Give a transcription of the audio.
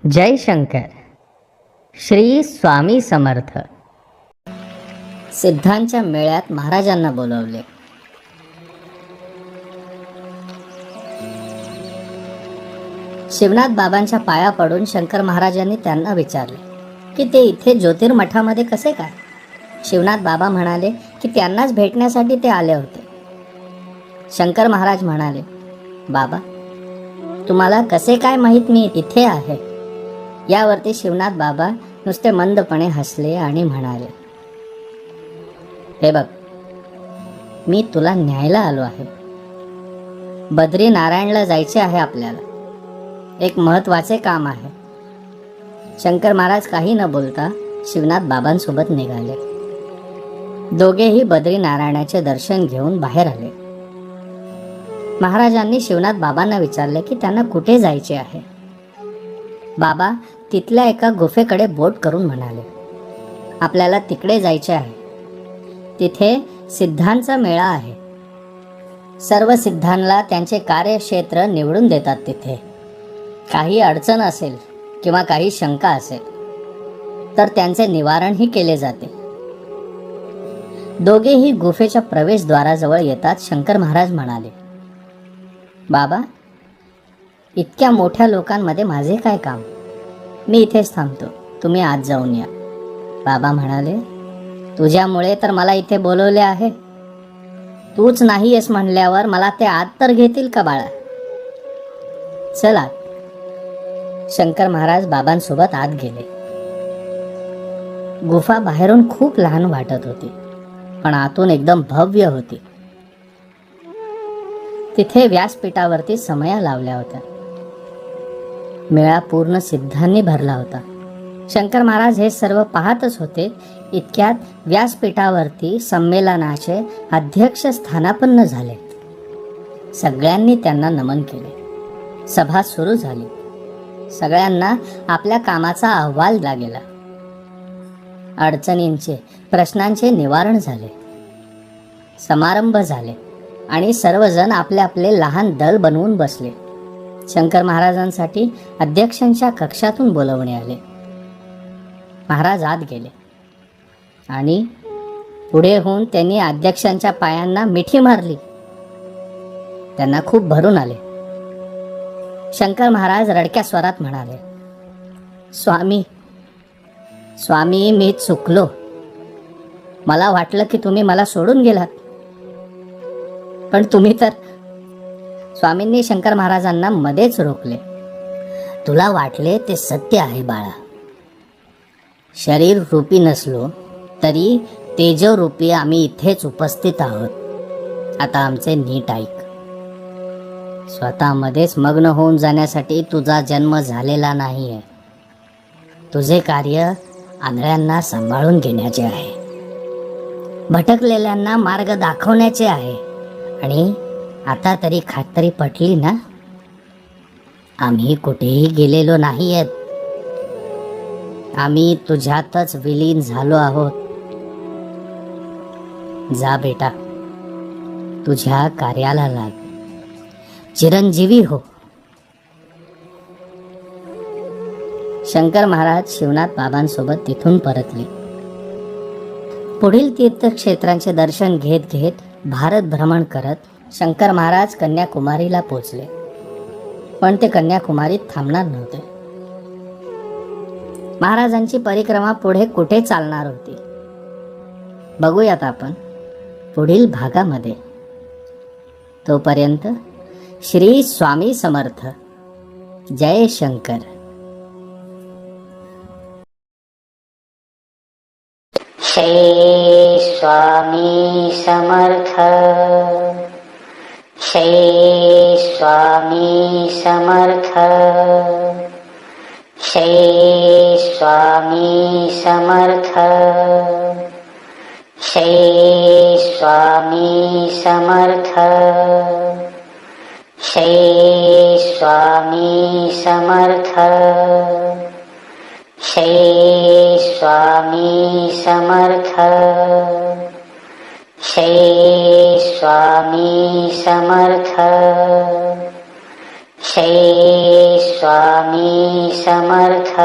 जय शंकर. श्री स्वामी समर्थ. सिद्धांच्या मेळ्यात महाराजांना बोलवले. शिवनाथ बाबांच्या पाया पडून शंकर महाराजांनी त्यांना विचारले की ते इथे ज्योतिर्मठामध्ये कसे काय. शिवनाथ बाबा म्हणाले की त्यांनाच भेटण्यासाठी ते आले होते. शंकर महाराज म्हणाले, बाबा तुम्हाला कसे काय माहीत मी इथे आहे. यावरती शिवनाथ बाबा नुसते मंदपणे हसले आणि म्हणाले, हे बघ, मी तुला न्यायला आलो आहे. बद्री नारायणला जायचे आहे आपल्याला. एक महत्त्वाचे काम आहे. शंकर महाराज काही न बोलता शिवनाथ बाबांसोबत निघाले. दोघेही बद्री नारायणाचे दर्शन घेऊन बाहेर आले. महाराजांनी शिवनाथ बाबांना विचारले की त्यांना कुठे जायचे आहे. बाबा तिथल्या एका गुफेकडे बोट करून म्हणाले, आपल्याला तिकडे जायचे आहे. तिथे सिद्धांचा मेळा आहे. सर्व सिद्धांना त्यांचे कार्यक्षेत्र निवडून देतात. तिथे काही अडचण असेल किंवा काही शंका असेल तर त्यांचे निवारणही केले जाते. दोघेही गुफेच्या प्रवेशद्वाराजवळ येतात. शंकर महाराज म्हणाले, बाबा इतक्या मोठ्या लोकांमध्ये माझे काय काम. मी इथेच थांबतो, तुम्ही आत जाऊन या. बाबा म्हणाले, तुझ्यामुळे तर मला इथे बोलवले आहे. तूच नाही येस म्हणल्यावर मला ते आत तर घेतील का बाळा. चल आत. शंकर महाराज बाबांसोबत आत गेले. गुफा बाहेरून खूप लहान वाटत होती, पण आतून एकदम भव्य होती. तिथे व्यासपीठावरती समया लावल्या होत्या. मेळा पूर्ण सिद्धांनी भरला होता. शंकर महाराज हे सर्व पाहतच होते. इतक्यात व्यासपीठावरती संमेलनाचे अध्यक्ष स्थानापन्न झाले. सगळ्यांनी त्यांना नमन केले. सभा सुरू झाली. सगळ्यांना आपल्या कामाचा अहवाल लागला. अडचणींचे, प्रश्नांचे निवारण झाले. समारंभ झाले आणि सर्वजण आपले आपले लहान दल बनवून बसले. शंकर महाराजांसाठी अध्यक्षांच्या कक्षातून बोलवणे आले. महाराज आत गेले आणि पुढे होऊन त्यांनी अध्यक्षांच्या पायांना मिठी मारली. त्यांना खूप भरून आले. शंकर महाराज रडक्या स्वरात म्हणाले, स्वामी स्वामी मी चुकलो. मला वाटलं की तुम्ही मला सोडून गेलात, पण तुम्ही तर. स्वामींनी शंकर महाराजांना मध्येच रोखले. तुला वाटले ते सत्य आहे बाळा. शरीर रूपी नसलो तरी तेजरूपी आम्ही इथेच उपस्थित आहोत. आता आमचे नीट ऐक. स्वतःमध्येच मग्न होऊन जाण्यासाठी तुझा जन्म झालेला नाही आहे. तुझे कार्य आंधळ्यांना सांभाळून घेण्याचे आहे. भटकलेल्यांना मार्ग दाखवण्याचे आहे. आणि आता तरी खात्री पटली ना, आम्ही कुठेही गेलेलो नाही आहेत. आम्ही तुझ्यातच विलीन झालो आहोत. जा बेटा, तुझ्या कार्याला लाग. चिरंजीवी हो. शंकर महाराज शिवनाथ बाबांसोबत तिथून परतले. पुढील तीर्थक्षेत्रांचे दर्शन घेत घेत भारत भ्रमण करत शंकर महाराज कन्याकुमारीला पोचले. पण ते कन्याकुमारीत थांबणार नव्हते. महाराजांची परिक्रमा पुढे कुठे चालणार होती, बघूयात आपण पुढील भागामध्ये. तोपर्यंत श्री स्वामी समर्थ. जय शंकर. श्री स्वामी समर्थ. श्री स्वामी समर्थ. श्री स्वामी समर्थ. श्री स्वामी समर्थ. श्री स्वामी समर्थ. श्री स्वामी समर्थ. श्री स्वामी समर्थ. श्री स्वामी समर्थ.